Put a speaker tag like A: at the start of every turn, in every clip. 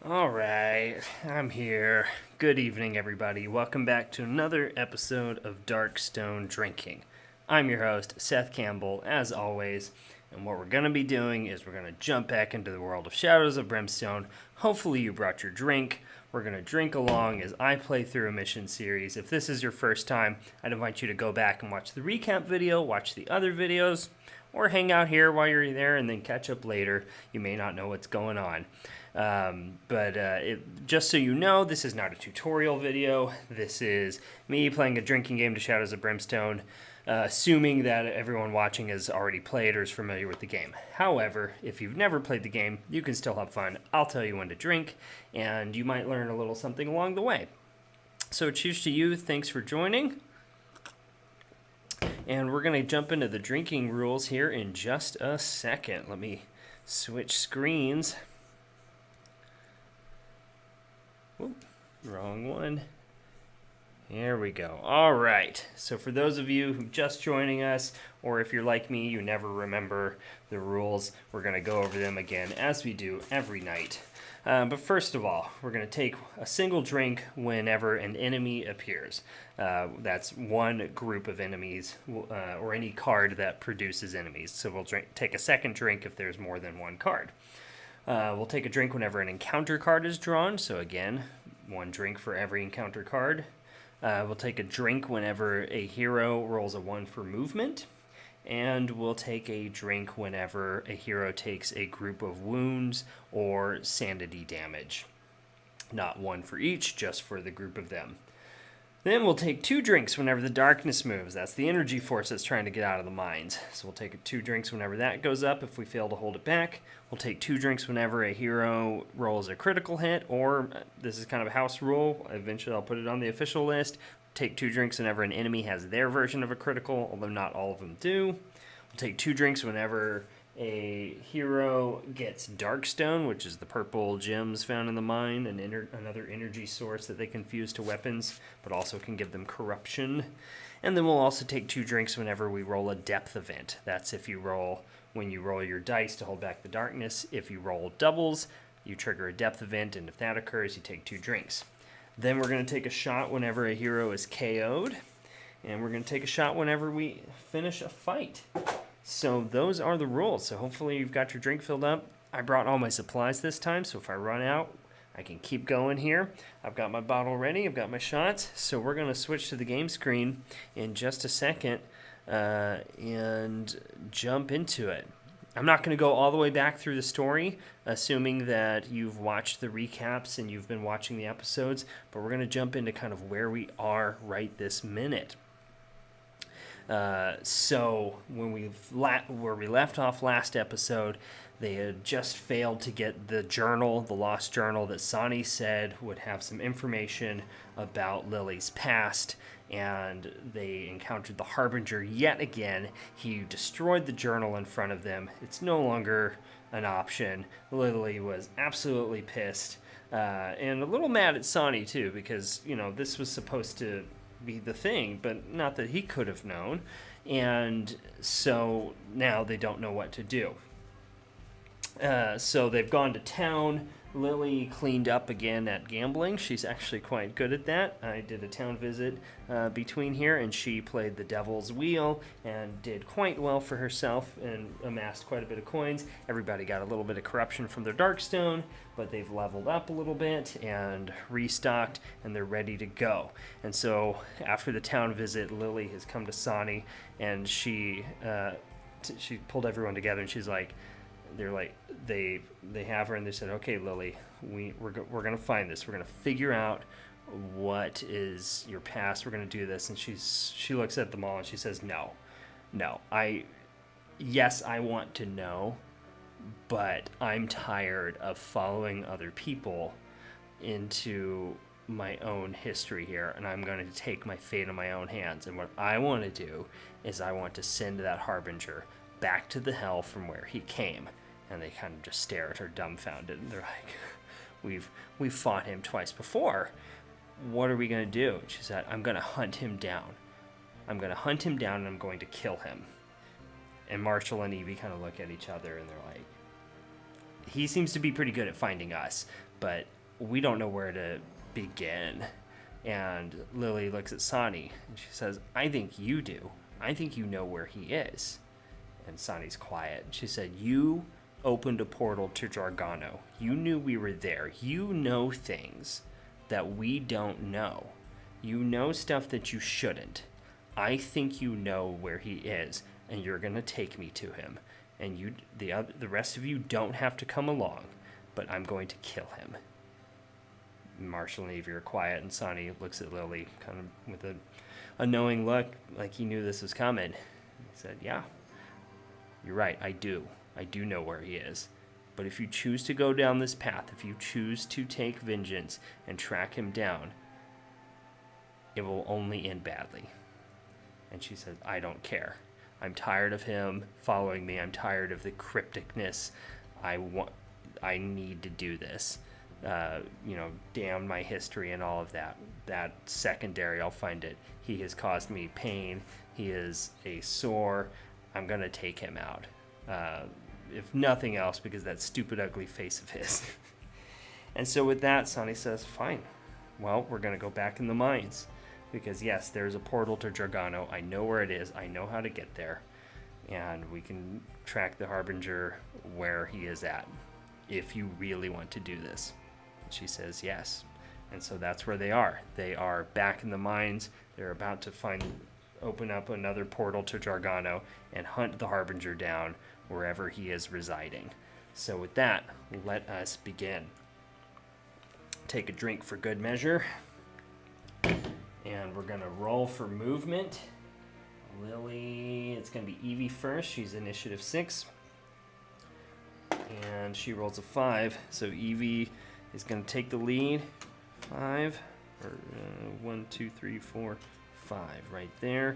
A: All right, I'm here. Good evening, everybody. Welcome back to another episode of Dark Stone Drinking. I'm your host, Seth Campbell, as always, and what we're going to be doing is we're going to jump back into the world of Shadows of Brimstone. Hopefully you brought your drink. We're going to drink along as I play through a mission series. If this is your first time, I'd invite you to go back and watch the recap video, watch the other videos, or hang out here while you're there and then catch up later. You may not know what's going on. Just so you know, this is not a tutorial video. This is me playing a drinking game to Shadows of Brimstone, assuming that everyone watching has already played or is familiar with the game. However, if you've never played the game, you can still have fun. I'll tell you when to drink, and you might learn a little something along the way. So cheers to you. Thanks for joining. And we're going to jump into the drinking rules here in just a second. Let me switch screens. Oop, wrong one. Here we go. All right. So for those of you who are just joining us, or if you're like me, you never remember the rules, we're going to go over them again as we do every night. But first of all, we're going to take a single drink whenever an enemy appears. That's one group of enemies, or any card that produces enemies. So we'll take a second drink if there's more than one card. We'll take a drink whenever an encounter card is drawn. So again, one drink for every encounter card. We'll take a drink whenever a hero rolls a 1 for movement. And we'll take a drink whenever a hero takes a group of wounds or sanity damage. Not one for each, just for the group of them. Then we'll take 2 drinks whenever the darkness moves. That's the energy force that's trying to get out of the mines. So we'll take 2 drinks whenever that goes up if we fail to hold it back. We'll take 2 drinks whenever a hero rolls a critical hit, or this is kind of a house rule. Eventually I'll put it on the official list. Take 2 drinks whenever an enemy has their version of a critical, although not all of them do. We'll take 2 drinks whenever a hero gets Darkstone, which is the purple gems found in the mine, another energy source that they can fuse to weapons, but also can give them corruption. And then we'll also take 2 drinks whenever we roll a depth event. That's when you roll your dice to hold back the darkness. If you roll doubles, you trigger a depth event, and if that occurs, you take 2 drinks. Then we're going to take a shot whenever a hero is KO'd, and we're going to take a shot whenever we finish a fight. So those are the rules. So hopefully you've got your drink filled up. I brought all my supplies this time, so if I run out, I can keep going here. I've got my bottle ready. I've got my shots. So we're going to switch to the game screen in just a second and jump into it. I'm not going to go all the way back through the story, assuming that you've watched the recaps and you've been watching the episodes, but we're going to jump into kind of where we are right this minute. So where we left off last episode, they had just failed to get the journal, the lost journal that Sani said would have some information about Lily's past, and they encountered the Harbinger yet again. He destroyed the journal in front of them. It's no longer an option. Lily was absolutely pissed, and a little mad at Sani too, because, this was supposed to be the thing, but not that he could have known. And so now they don't know what to do. So they've gone to town. Lily cleaned up again at gambling. She's actually quite good at that. I did a town visit between here, and she played the Devil's Wheel and did quite well for herself and amassed quite a bit of coins. Everybody got a little bit of corruption from their Darkstone, but they've leveled up a little bit and restocked, and they're ready to go. And so after the town visit, Lily has come to Sani, and she pulled everyone together, and she's like, they have her, and they said, okay, Lily, we're going to find this. We're going to figure out what is your past. We're going to do this. And she looks at them all and she says, no, yes, I want to know, but I'm tired of following other people into my own history here, and I'm going to take my fate in my own hands. And what I want to do is I want to send that Harbinger back to the hell from where he came. And they kind of just stare at her dumbfounded, and they're like, we've fought him twice before. What are we going to do? And she said, I'm going to hunt him down. I'm going to hunt him down, and I'm going to kill him. And Marshal and Evie kind of look at each other, and they're like, he seems to be pretty good at finding us, but we don't know where to begin. And Lily looks at Sonny and she says, I think you do. I think you know where he is. And Sonny's quiet. She said, you opened a portal to Jargano. You knew we were there. You know things that we don't know. You know stuff that you shouldn't. I think you know where he is, and you're going to take me to him. And you, the rest of you don't have to come along, but I'm going to kill him. Marshall and Evie are quiet, and Sonny looks at Lily kind of with a knowing look, like he knew this was coming. He said, yeah, you're right, I do. I do know where he is. But if you choose to go down this path, if you choose to take vengeance and track him down, it will only end badly. And she said, I don't care. I'm tired of him following me. I'm tired of the crypticness. I need to do this. Damn my history and all of that. That secondary, I'll find it. He has caused me pain. He is a sore. I'm going to take him out. If nothing else, because that stupid, ugly face of his. And so with that, Sonny says, fine. Well, we're going to go back in the mines. Because, yes, there's a portal to Jargano. I know where it is. I know how to get there. And we can track the Harbinger where he is at, if you really want to do this. She says yes. And so that's where they are. They are back in the mines. They're about to open up another portal to Jargano and hunt the Harbinger down wherever he is residing. So with that, let us begin. Take a drink for good measure. And we're going to roll for movement. Lily, it's going to be Evie first. She's initiative 6. And she rolls a 5. So Evie is going to take the lead. 5. 1, 2, 3, 4, 5. Right there.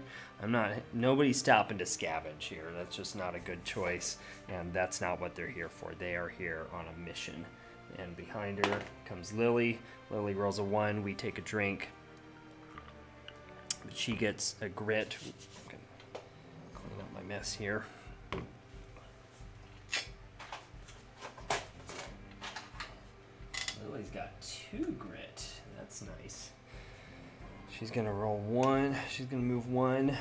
A: Nobody's stopping to scavenge here. That's just not a good choice. And that's not what they're here for. They are here on a mission. And behind her comes Lily. Lily rolls a 1. We take a drink. But she gets a grit. Clean up my mess here. Lily's got 2 grit. That's nice. She's gonna roll 1. She's gonna move 1.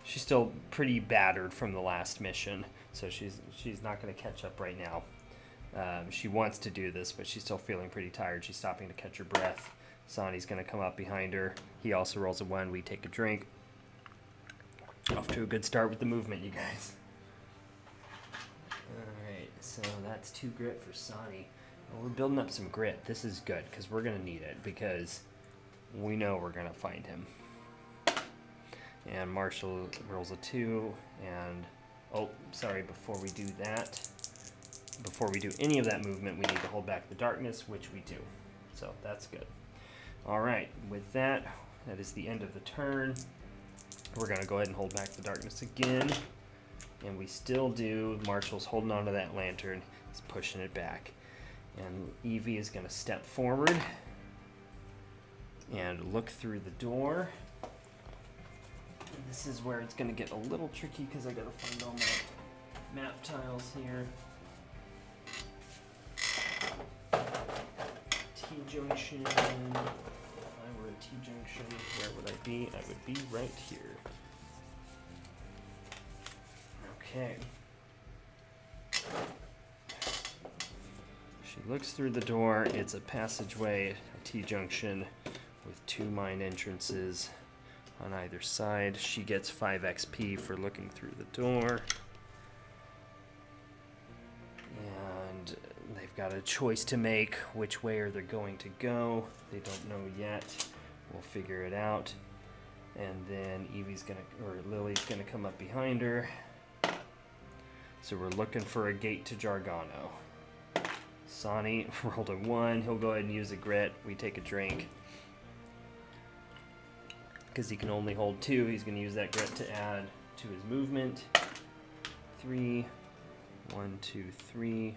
A: She's still pretty battered from the last mission, so she's not gonna catch up right now. She wants to do this, but she's still feeling pretty tired. She's stopping to catch her breath. Sonny's going to come up behind her. He also rolls a 1. We take a drink. Off to a good start with the movement, you guys. Alright, so that's 2 grit for Sonny. Well, we're building up some grit. This is good, because we're going to need it, because we know we're going to find him. And Marshall rolls a 2, and... Oh, sorry, before we do that, before we do any of that movement, we need to hold back the darkness, which we do. So that's good. Alright, with that, that is the end of the turn. We're going to go ahead and hold back the darkness again. And we still do. Marshall's holding onto that lantern. He's pushing it back. And Evie is going to step forward and look through the door. And this is where it's going to get a little tricky because I got to find all my map tiles here. T-junction. If I were a T-junction, where would I be? I would be right here. Okay. She looks through the door. It's a passageway, a T-junction with 2 mine entrances on either side. She gets 5 XP for looking through the door. And they've got a choice to make. Which way are they going to go? They don't know yet. We'll figure it out. And then Lily's gonna come up behind her. So we're looking for a gate to Jargano. Sonny rolled a 1. He'll go ahead and use a grit. We take a drink. Because he can only hold 2, he's going to use that grit to add to his movement. 3. 1, 2, 3.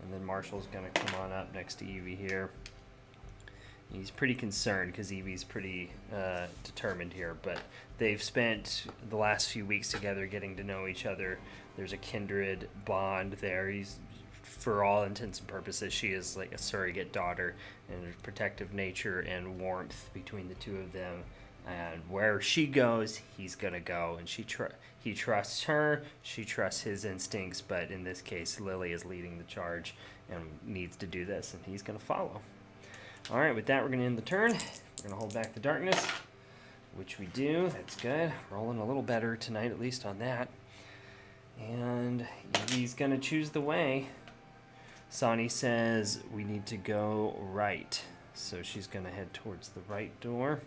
A: And then Marshall's going to come on up next to Evie here. He's pretty concerned because Evie's pretty determined here. But they've spent the last few weeks together getting to know each other. There's a kindred bond there. He for all intents and purposes, she is like a surrogate daughter, and there's protective nature and warmth between the two of them. And where she goes, he's gonna go, and he trusts her. She trusts his instincts, but in this case, Lily is leading the charge and needs to do this, and he's gonna follow. All right, with that, we're gonna end the turn. We're gonna hold back the darkness, which we do. That's good. Rolling a little better tonight, at least on that. And he's gonna choose the way. Sani says we need to go right, so she's gonna head towards the right door.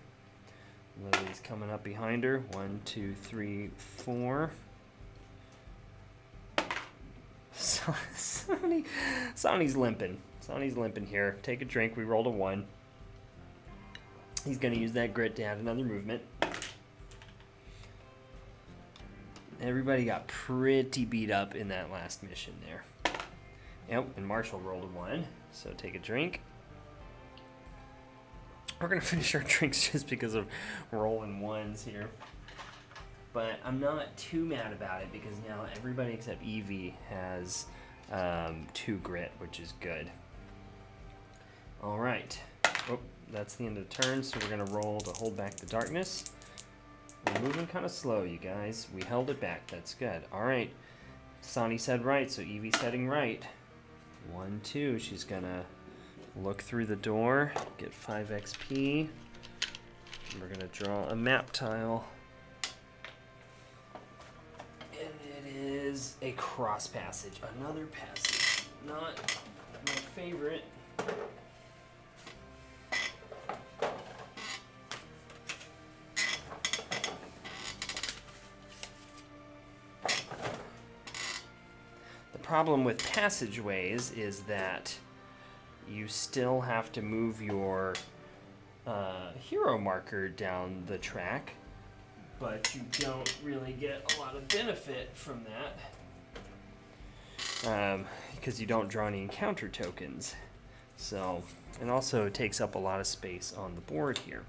A: Lily's coming up behind her. 1, 2, 3, 4. Sani's limping. Sani's limping here. Take a drink. We rolled a 1. He's going to use that grit to add another movement. Everybody got pretty beat up in that last mission there. Yep, and Marshal rolled a 1. So take a drink. We're going to finish our drinks just because of rolling 1s here. But I'm not too mad about it because now everybody except Evie has 2 grit, which is good. All right. Oh, that's the end of the turn, so we're going to roll to hold back the darkness. We're moving kind of slow, you guys. We held it back. That's good. All right. Sani said right, so Evie's heading right. 1, 2. She's going to look through the door, get 5 XP. We're going to draw a map tile. And it is a cross passage. Another passage. Not my favorite. The problem with passageways is that you still have to move your hero marker down the track, but you don't really get a lot of benefit from that because you don't draw any encounter tokens. So, and also it takes up a lot of space on the board here.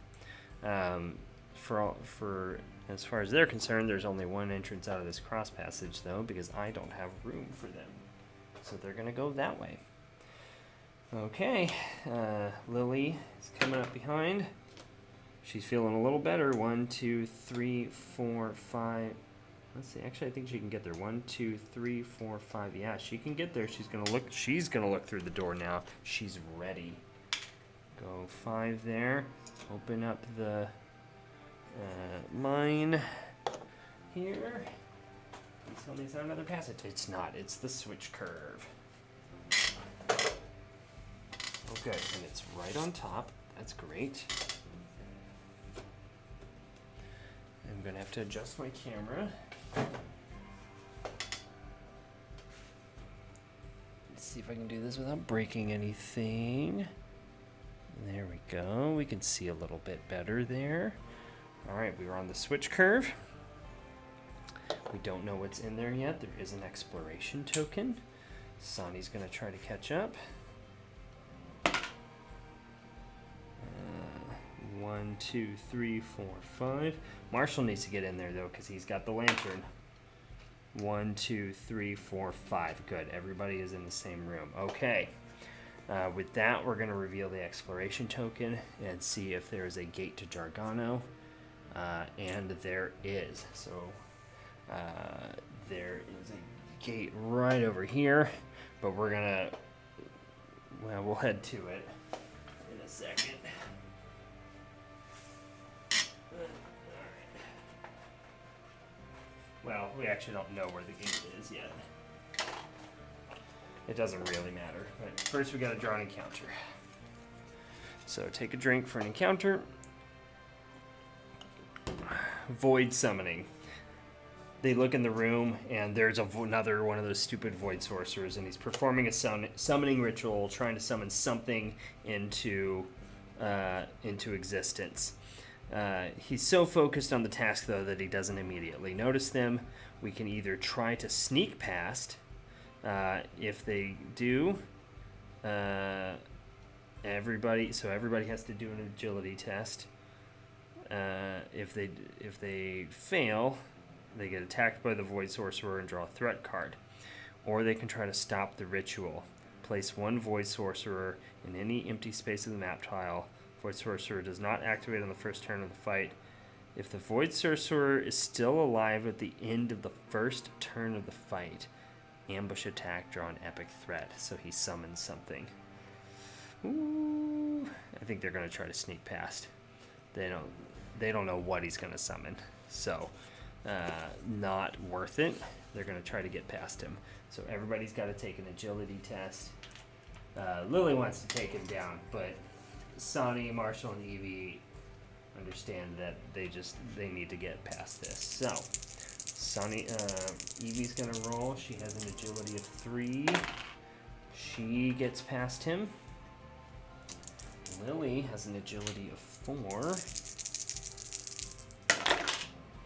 A: For as far as they're concerned, there's only one entrance out of this cross passage though, because I don't have room for them. So they're gonna go that way. Okay, Lily is coming up behind. She's feeling a little better. 1, 2, 3, 4, 5. Let's see. Actually, I think she can get there. 1, 2, 3, 4, 5. Yeah, she can get there. She's gonna look. She's gonna look through the door now. She's ready. Go 5 there. Open up the line here. Please tell me it's not another passage. It's not. It's the switch curve. Okay, and it's right on top. That's great. I'm going to have to adjust my camera. Let's see if I can do this without breaking anything. There we go. We can see a little bit better there. All right, we were on the switch curve. We don't know what's in there yet. There is an exploration token. Sani's going to try to catch up. 1, 2, 3, 4, 5. Marshal needs to get in there though because he's got the lantern. 1, 2, 3, 4, 5. Good. Everybody is in the same room. Okay. With that, we're going to reveal the exploration token and see if there is a gate to Jargano. And there is. So there is a gate right over here, but we're going to, well, we'll head to it in a second. Well, we actually don't know where the gate is yet. It doesn't really matter, but first we gotta draw an encounter. So take a drink for an encounter. Void summoning. They look in the room, and there's another one of those stupid void sorcerers, and he's performing a summoning ritual, trying to summon something into existence. He's so focused on the task, though, that he doesn't immediately notice them. We can either try to sneak past. If they do, everybody has to do an agility test. If they fail, they get attacked by the void sorcerer and draw a threat card. or they can try to stop the ritual. Place one Void Sorcerer in any empty space of the map tile. Void Sorcerer does not activate on the first turn of the fight. If the Void Sorcerer is still alive at the end of the first turn of the fight, ambush attack, draw an epic threat. So he summons something. Ooh, I think they're going to try to sneak past. They don't know what he's going to summon. So, not worth it. They're going to try to get past him. So everybody's got to take an agility test. Lily wants to take him down, but Sonny, Marshall, and Evie understand that they need to get past this. So, Evie's going to roll. She has an agility of 3. She gets past him. Lily has an agility of 4.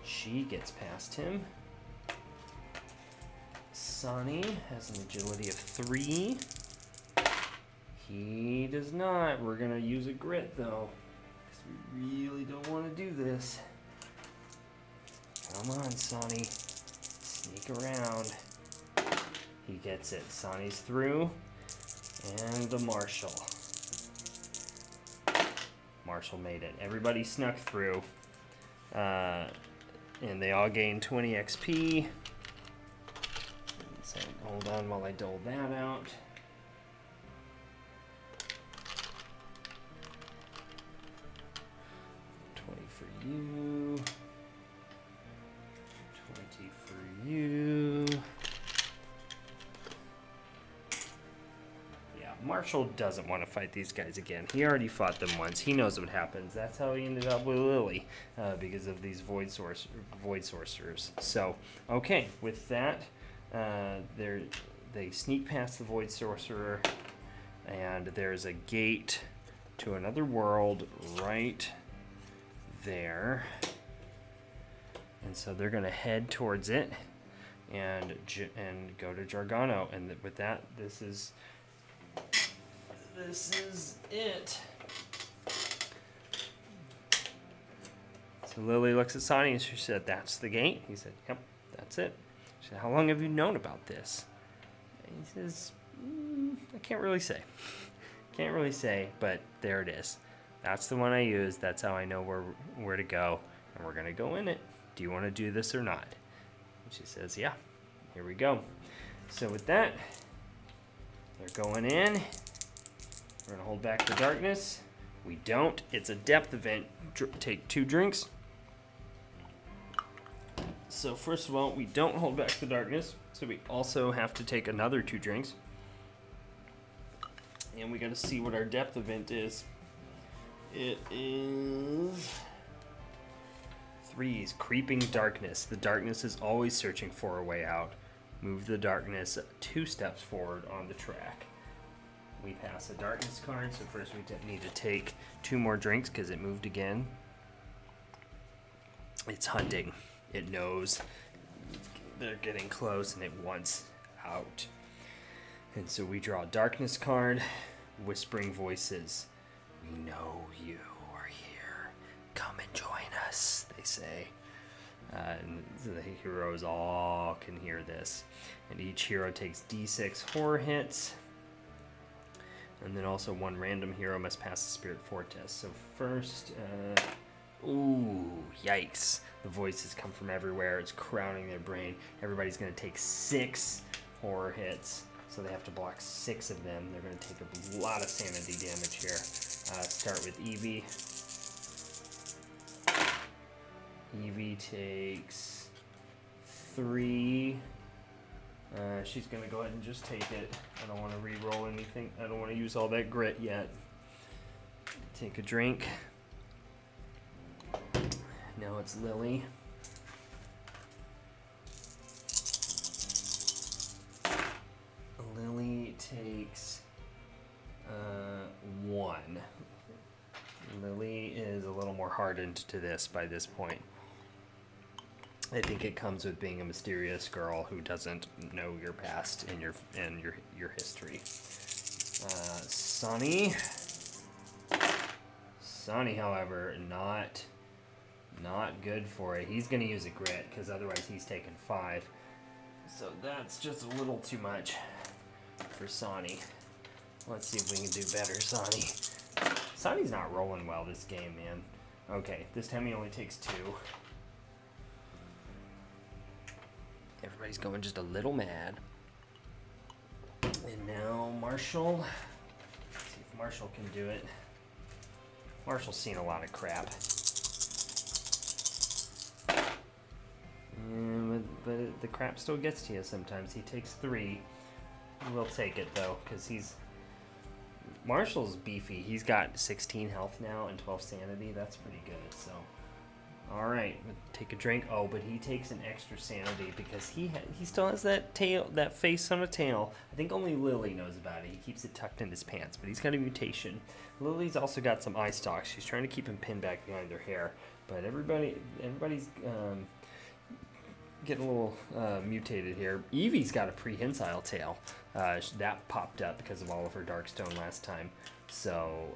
A: She gets past him. Sonny has an agility of 3. He does not. We're going to use a grit, though, because we really don't want to do this. Come on, Sonny. Sneak around. He gets it. Sonny's through. And the Marshal. Marshal made it. Everybody snuck through. And they all gain 20 XP. So hold on while I dole that out. For you, 20 for you. Yeah, Marshall doesn't want to fight these guys again. He already fought them once. He knows what happens. That's how he ended up with Lily, because of these void sorcerers. So, okay, with that, they sneak past the void sorcerer, and there's a gate to another world right there, and so they're going to head towards it and go to Jargano. And with that, this is it. So Lily looks at Sonny and she said, "That's the gate." He said, "Yep, that's it." She said, "How long have you known about this?" And he says, "I can't really say. Can't really say, but there it is. That's the one I use. That's how I know where to go, and we're going to go in it. Do you want to do this or not?" And she says, "Yeah, here we go." So with that, they're going in. We're going to hold back the darkness. We don't. It's a depth event. Take 2 drinks. So first of all, we don't hold back the darkness, so we also have to take another 2 drinks. And we got to see what our depth event is. It is 3's Creeping Darkness. The darkness is always searching for a way out. Move the darkness 2 steps forward on the track. We pass a darkness card, so first we need to take 2 more drinks because it moved again. It's hunting. It knows they're getting close and it wants out. And so we draw a darkness card. Whispering voices. "We know you are here. Come and join us," they say. And the heroes all can hear this. And each hero takes D6 horror hits. And then also 1 random hero must pass the Spirit 4 test. So first, yikes. The voices come from everywhere. It's crowding their brain. Everybody's going to take 6 horror hits. So they have to block 6 of them. They're going to take a lot of sanity damage here. Start with Evie. Evie takes 3. She's going to go ahead and just take it. I don't want to re-roll anything. I don't want to use all that grit yet. Take a drink. Now it's Lily. Lily takes 1. Lily is a little more hardened to this by this point. I think it comes with being a mysterious girl who doesn't know your past and your history. Sonny, however, not good for it. He's going to use a grit because otherwise he's taken 5. So that's just a little too much for Sonny. Let's see if we can do better, Sonny. Sonny's not rolling well this game, man. Okay, this time he only takes 2. Everybody's going just a little mad. And now Marshall. Let's see if Marshall can do it. Marshall's seen a lot of crap. But the crap still gets to you sometimes. He takes 3. We'll take it, though, because Marshall's beefy. He's got 16 health now and 12 sanity. That's pretty good, so... Alright, take a drink. Oh, but he takes an extra sanity because he still has that face on a tail. I think only Lily knows about it. He keeps it tucked in his pants, but he's got a mutation. Lily's also got some eye stalks. She's trying to keep him pinned back behind her hair. But everybody's getting a little mutated here. Evie's got a prehensile tail. That popped up because of all of her Darkstone last time. So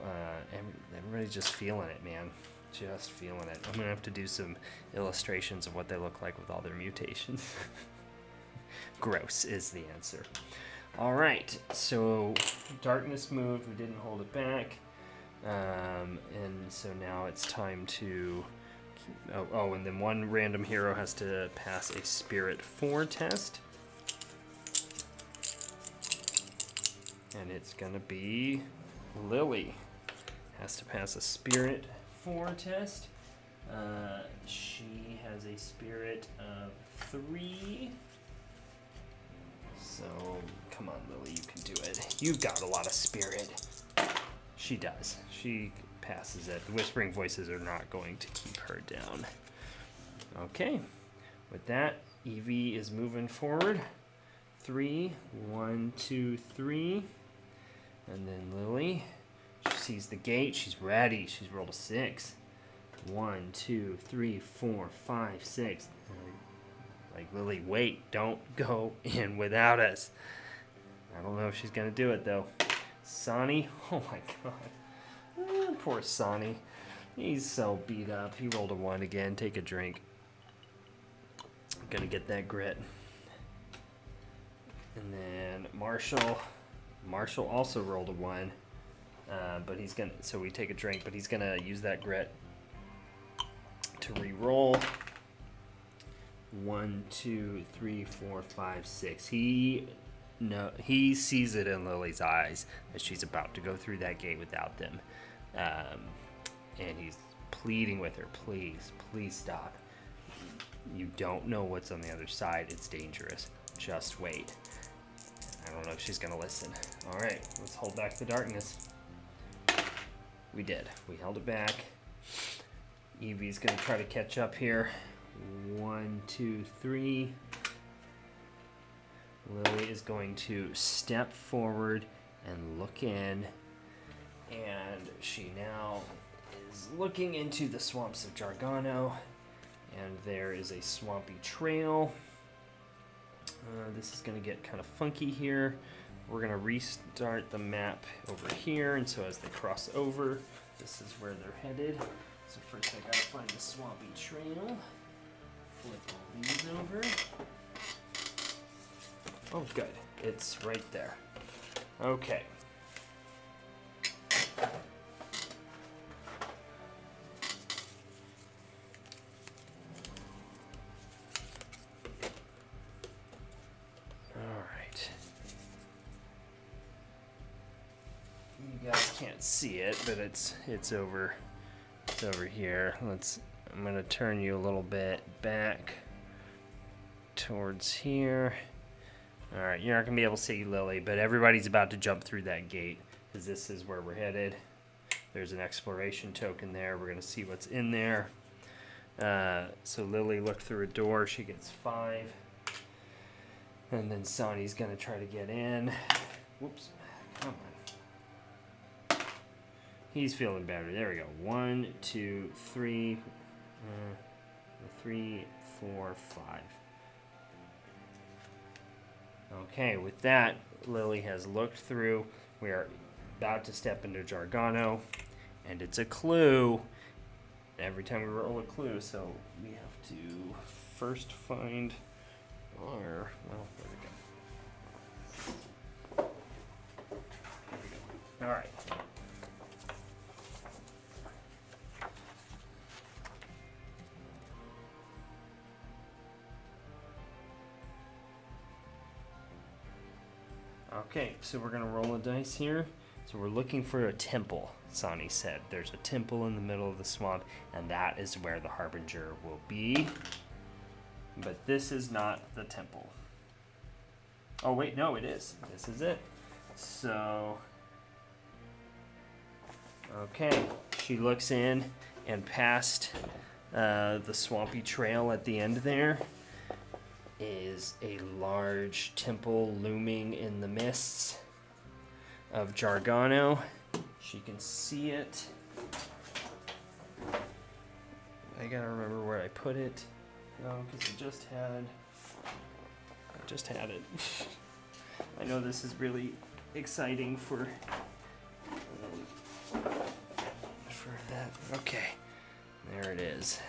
A: everybody's just feeling it, man. Just feeling it. I'm going to have to do some illustrations of what they look like with all their mutations. Gross is the answer. All right, so darkness moved. We didn't hold it back. And so now it's time to... and then one random hero has to pass a Spirit 4 test. And it's going to be Lily. Has to pass a Spirit 4 test. She has a Spirit of 3. So, come on, Lily, you can do it. You've got a lot of spirit. She does. She passes it. The whispering voices are not going to keep her down. Okay. With that, Evie is moving forward. 3, 1, 2, 3. And then Lily... She sees the gate. She's ready. She's rolled a 6. 1, 2, 3, 4, 5, 6. Like, Lily, wait. Don't go in without us. I don't know if she's going to do it, though. Sonny. Oh, my God. Poor Sonny. He's so beat up. He rolled a 1 again. Take a drink. I'm going to get that grit. And then Marshall. Marshall also rolled a 1. But he's gonna, so we take a drink, but he's gonna use that grit to re-roll. 1, 2, 3, 4, 5, 6. He sees it in Lily's eyes that she's about to go through that gate without them. And he's pleading with her, please stop. You don't know what's on the other side. It's dangerous. Just wait. I don't know if she's gonna listen. All right, let's hold back the darkness. We did. We held it back. Evie's going to try to catch up here. 1, 2, 3. Lily is going to step forward and look in. And she now is looking into the swamps of Jargano. And there is a swampy trail. This is going to get kind of funky here. We're going to restart the map over here, and so as they cross over, this is where they're headed. So first I got to find the swampy trail. Flip all these over. Oh, good. It's right there. Okay. You guys can't see it, but it's over here. I'm gonna turn you a little bit back towards here. All right, you're not gonna be able to see Lily, but everybody's about to jump through that gate because this is where we're headed. There's an exploration token there. We're gonna see what's in there. So Lily looked through a door. She gets 5, and then Sonny's gonna try to get in. Whoops! Come on. He's feeling better. There we go. 1, 2, 3, 3, 4, 5. Okay, with that, Lily has looked through. We are about to step into Jargano, and it's a clue. Every time we roll a clue, so we have to first find are, well, where'd it go? There we go. All right. Okay, so we're gonna roll a dice here. So we're looking for a temple, Sani said. There's a temple in the middle of the swamp, and that is where the Harbinger will be. But this is not the temple. Oh wait, no, it is. This is it. So, okay, she looks in, and past the swampy trail at the end there is a large temple looming in the mists of Jargano. She can see it. I gotta remember where I put it. No, because I just had it. I know this is really exciting for that. Okay, there it is.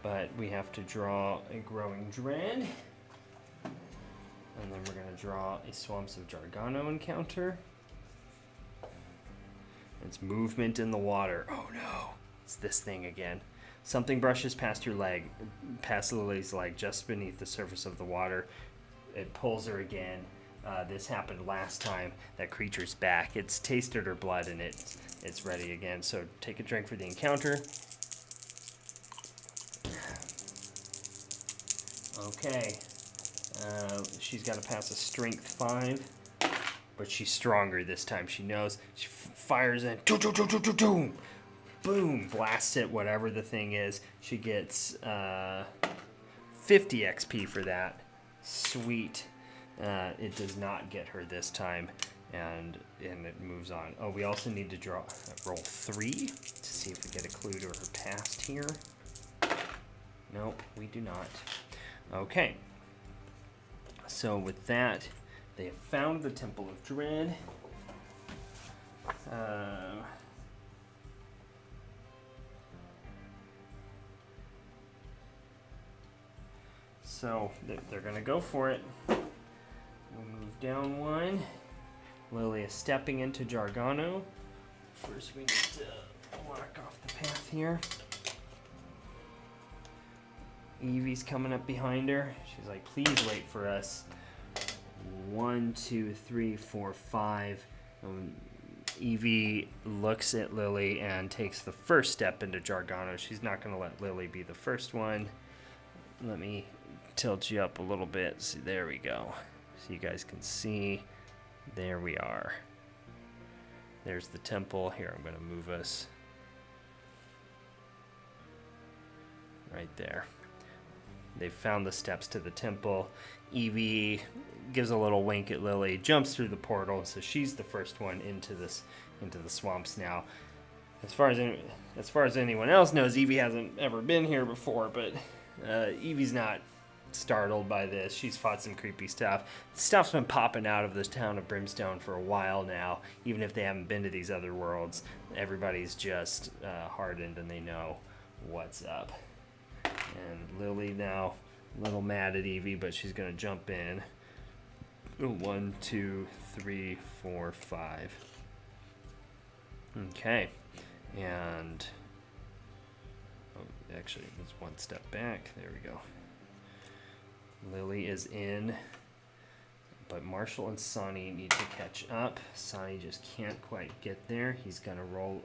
A: But we have to draw a growing dread. And then we're going to draw a Swamps of Jargano encounter. It's movement in the water. Oh no, it's this thing again. Something brushes past your leg, past Lily's leg, just beneath the surface of the water. It pulls her again. This happened last time. That creature's back. It's tasted her blood and it's ready again. So take a drink for the encounter. Okay. She's got to pass a strength 5, but she's stronger this time. She knows. She fires in. Boom! Blasts it, whatever the thing is. She gets 50 XP for that. Sweet. It does not get her this time, and it moves on. Oh, we also need to roll 3 to see if we get a clue to her past here. Nope, we do not. Okay. So with that, they have found the Temple of Dread. So they're going to go for it. We'll move down 1. Lily is stepping into Jargano. First we need to block off the path here. Evie's coming up behind her. She's like, please wait for us. 1, 2, 3, 4, 5. Evie looks at Lily and takes the first step into Jargano. She's not going to let Lily be the first one. Let me tilt you up a little bit. See, there we go. So you guys can see. There we are. There's the temple. Here, I'm going to move us right there. They've found the steps to the temple. Evie gives a little wink at Lily, jumps through the portal, so she's the first one into the swamps now. As far as anyone else knows, Evie hasn't ever been here before, but Evie's not startled by this. She's fought some creepy stuff. Stuff's been popping out of this town of Brimstone for a while now, even if they haven't been to these other worlds. Everybody's just hardened and they know what's up. And Lily now a little mad at Evie, but she's going to jump in. 1, 2, 3, 4, 5. Okay. And actually, it's 1 step back. There we go. Lily is in, but Marshal and Sonny need to catch up. Sonny just can't quite get there. He's going to roll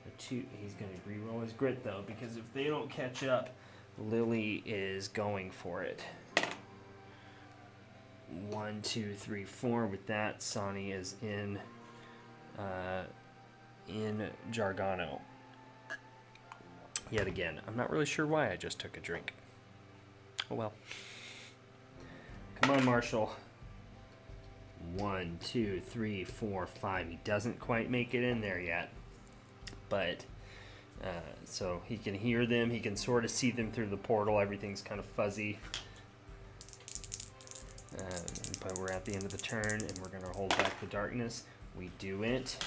A: a 2. He's going to re-roll his grit, though, because if they don't catch up, Lily is going for it. 1, 2, 3, 4. With that, Sonny is in Jargano. Yet again, I'm not really sure why I just took a drink. Oh well. Come on, Marshal. 1, 2, 3, 4, 5. He doesn't quite make it in there yet, but so he can hear them. He can sort of see them through the portal. Everything's kind of fuzzy. But we're at the end of the turn, and we're going to hold back the darkness. We do it,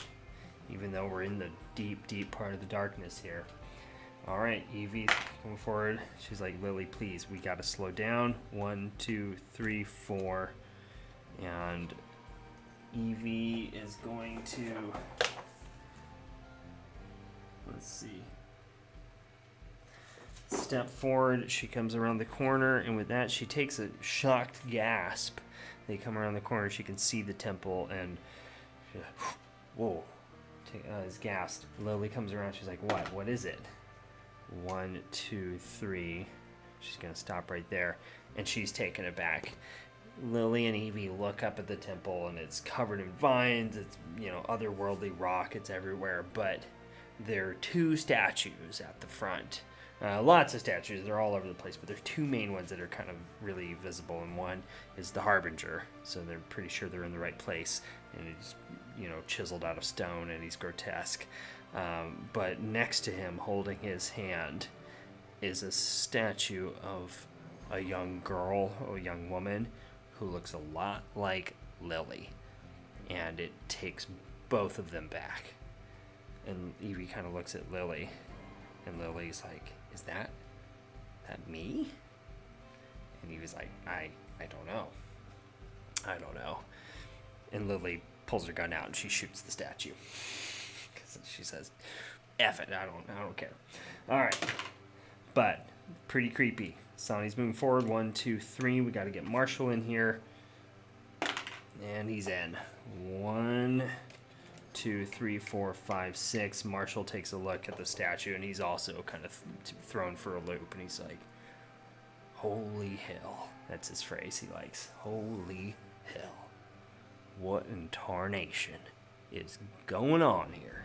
A: even though we're in the deep, deep part of the darkness here. All right, Evie coming forward. She's like, Lily, please, we got to slow down. 1, 2, 3, 4. And Evie is going to, let's see, step forward. She comes around the corner, and with that, she takes a shocked gasp. They come around the corner. She can see the temple, and she, whoa, is gasped. Lily comes around. She's like, what? What is it? 1, 2, 3. She's going to stop right there, and she's taken it back. Lily and Evie look up at the temple, and it's covered in vines. It's, otherworldly rock. It's everywhere, but there are 2 statues at the front. Lots of statues. They're all over the place, but there's 2 main ones that are kind of really visible, and one is the Harbinger, so they're pretty sure they're in the right place, and he's, chiseled out of stone, and he's grotesque. But next to him, holding his hand, is a statue of a young girl, a young woman, who looks a lot like Lily, and it takes both of them back. And Evie kind of looks at Lily, and Lily's like, is that me? And Evie's like, I don't know. I don't know. And Lily pulls her gun out, and she shoots the statue. Because she says, F it, I don't care. All right. But pretty creepy. Sonny's moving forward. 1, 2, 3. We got to get Marshal in here. And he's in. 1, 2, 3, 4, 5, 6. Marshal takes a look at the statue, and he's also kind of thrown for a loop. And he's like, holy hell. That's his phrase he likes. Holy hell. What in tarnation is going on here?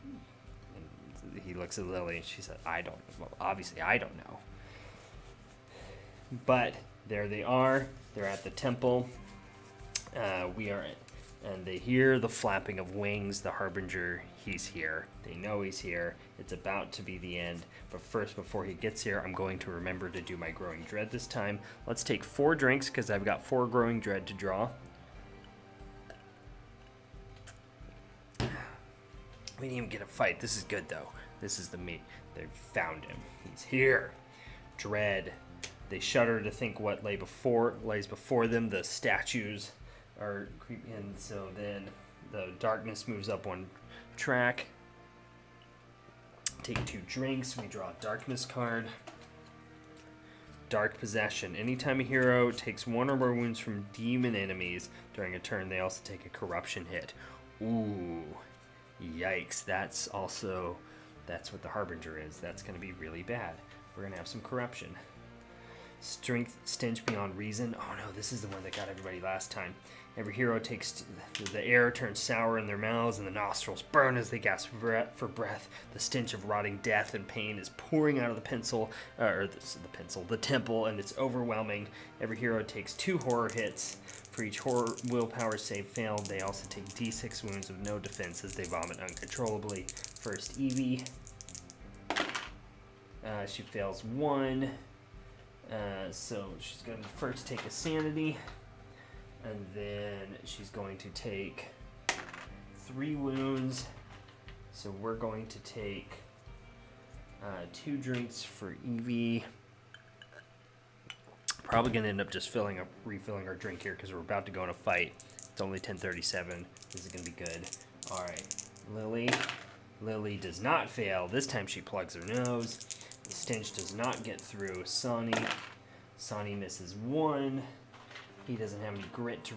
A: And he looks at Lily, and she said, obviously I don't know. But there they are. They're at the temple. And they hear the flapping of wings. The Harbinger, he's here. They know he's here. It's about to be the end. But first, before he gets here, I'm going to remember to do my Growing Dread this time. Let's take 4 drinks, because I've got 4 Growing Dread to draw. We didn't even get a fight. This is good, though. This is the meat. They found him. He's here. Dread. They shudder to think what lays before them. The statues are creeping in, so then the darkness moves up 1 track. Take 2 drinks. We draw a darkness card. Dark Possession. Anytime a hero takes 1 or more wounds from demon enemies during a turn, they also take a corruption hit. Ooh. Yikes. That's what the Harbinger is. That's going to be really bad. We're going to have some corruption. Strength Stench Beyond Reason. Oh no, this is the one that got everybody last time. Every hero takes the air turns sour in their mouths, and the nostrils burn as they gasp for breath. The stench of rotting death and pain is pouring out of the temple, and it's overwhelming. Every hero takes 2 horror hits. For each horror willpower save failed, they also take d6 wounds of no defense as they vomit uncontrollably. First, Evie. She fails 1. So she's going to first take a sanity, and then she's going to take 3 wounds. So we're going to take 2 drinks for Evie. Probably going to end up just refilling our drink here because we're about to go in a fight. It's only 10:37. This is going to be good. All right, Lily. Lily does not fail. This time she plugs her nose. The stench does not get through. Sonny misses 1. He doesn't have any grit to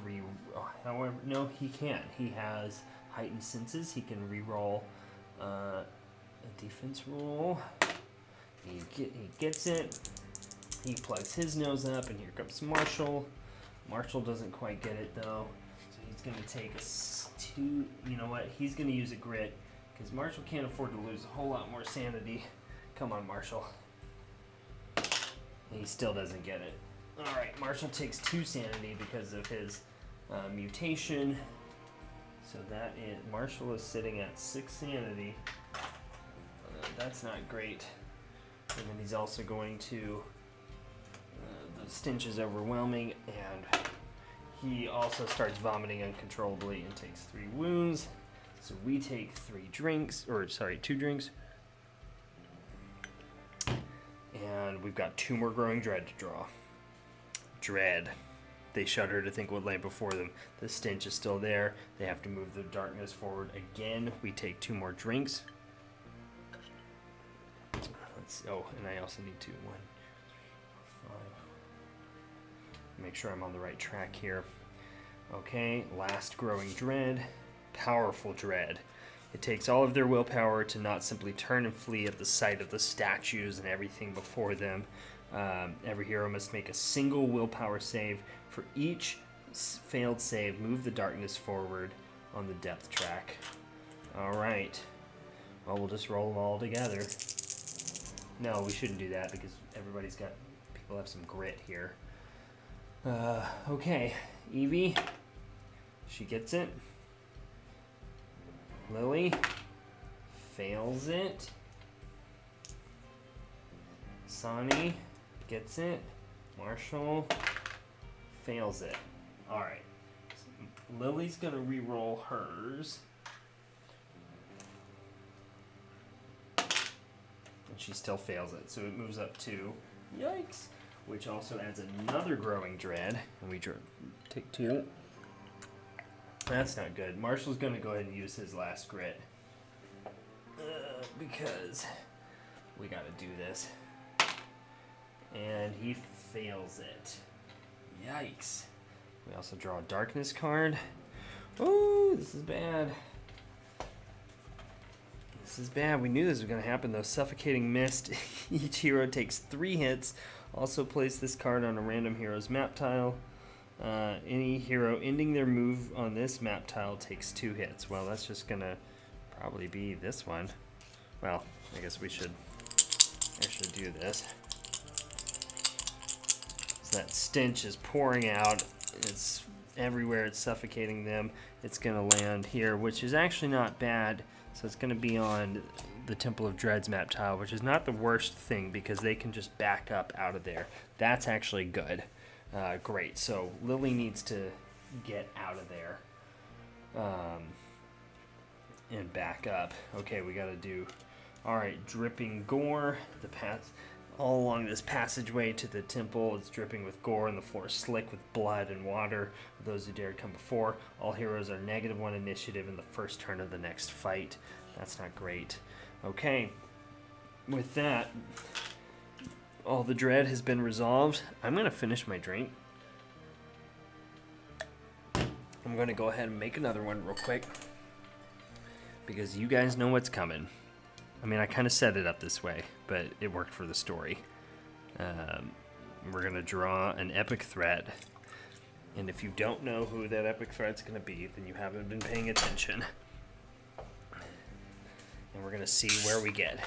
A: however, no, he can. He has heightened senses. He can re-roll a defense roll. He gets it. He plugs his nose up, and here comes Marshal. Marshal doesn't quite get it, though. So he's going to take a 2. You know what? He's going to use a grit, because Marshal can't afford to lose a whole lot more sanity. Come on, Marshal. He still doesn't get it. All right, Marshal takes 2 sanity because of his mutation. So Marshal is sitting at 6 sanity. That's not great. And then he's also going to... the stench is overwhelming, and he also starts vomiting uncontrollably and takes 3 wounds. So we take 2 drinks. And we've got 2 more growing dread to draw. Dread. They shudder to think what lay before them. The stench is still there. They have to move the darkness forward again. We take 2 more drinks. Oh, and I also need 2, 1, 5. Make sure I'm on the right track here. Okay, last growing dread. Powerful dread. It takes all of their willpower to not simply turn and flee at the sight of the statues and everything before them. Every hero must make a single willpower save. For each failed save, move the darkness forward on the depth track. Alright. Well, we'll just roll them all together. No, we shouldn't do that because people have some grit here. Okay. Evie. She gets it. Lily fails it. Sonny gets it. Marshall fails it. Alright. So Lily's going to re-roll hers. And she still fails it. So it moves up to, yikes, which also adds another growing dread. And we take 2. That's not good. Marshall's going to go ahead and use his last grit. Because we got to do this. And he fails it. Yikes. We also draw a darkness card. Oh, this is bad. This is bad. We knew this was going to happen, though. Suffocating Mist. Each hero takes 3 hits. Also place this card on a random hero's map tile. Any hero ending their move on this map tile takes 2 hits. Well, that's just going to probably be this one. Well, I guess we should do this. So that stench is pouring out. It's everywhere. It's suffocating them. It's going to land here, which is actually not bad. So it's going to be on the Temple of Dread's map tile, which is not the worst thing because they can just back up out of there. That's actually good. Great. So Lily needs to get out of there and back up. Okay, we got to do... All right, dripping gore. All along this passageway to the temple, it's dripping with gore, and the floor is slick with blood and water. For those who dared come before, all heroes are -1 initiative in the first turn of the next fight. That's not great. Okay, with that, all the dread has been resolved. I'm going to finish my drink. I'm going to go ahead and make another one real quick because you guys know what's coming. I mean, I kind of set it up this way, but it worked for the story. We're going to draw an epic threat. And if you don't know who that epic threat's going to be, then you haven't been paying attention. And we're going to see where we get.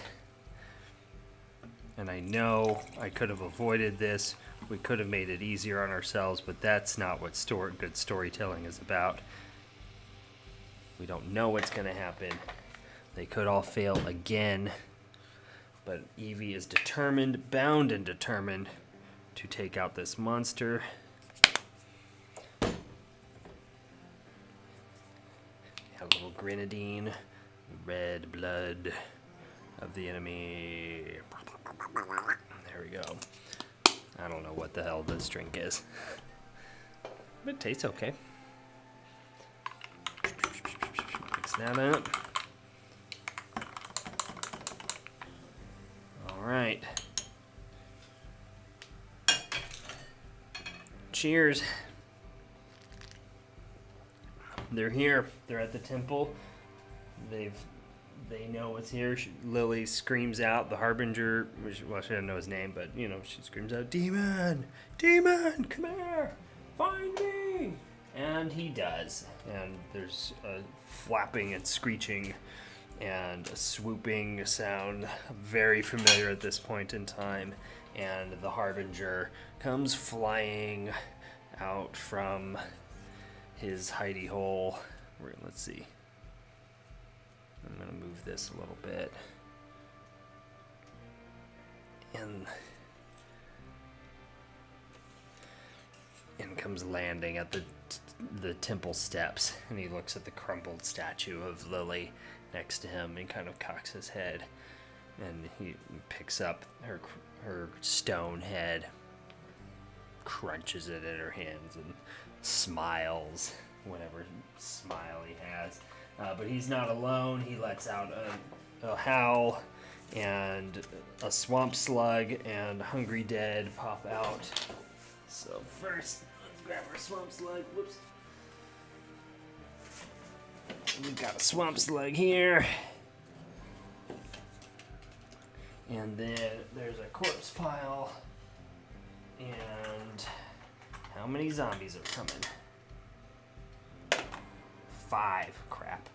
A: And I know I could have avoided this. We could have made it easier on ourselves, but that's not what good storytelling is about. We don't know what's going to happen. They could all fail again, but Evie is determined, bound and determined, to take out this monster. A little grenadine, red blood of the enemy. There we go. I don't know what the hell this drink is, but it tastes okay. Mix that up. All right. Cheers. They're here. They're at the temple. They know what's here. Lily screams out, the Harbinger, well, she doesn't know his name, but, you know, she screams out, "Demon! Demon! Come here! Find me!" And he does. And there's a flapping and screeching and a swooping sound, very familiar at this point in time. And the Harbinger comes flying out from his hidey hole. Let's see. I'm going to move this a little bit. And comes landing at the temple steps. And he looks at the crumpled statue of Lily next to him and kind of cocks his head. And he picks up her stone head, crunches it in her hands, and smiles, whatever smile he has. But he's not alone. He lets out a howl, and a swamp slug and hungry dead pop out. So first, let's grab our swamp slug. Whoops. We've got a swamp slug here. And then there's a corpse pile. And how many zombies are coming? 5. Crap.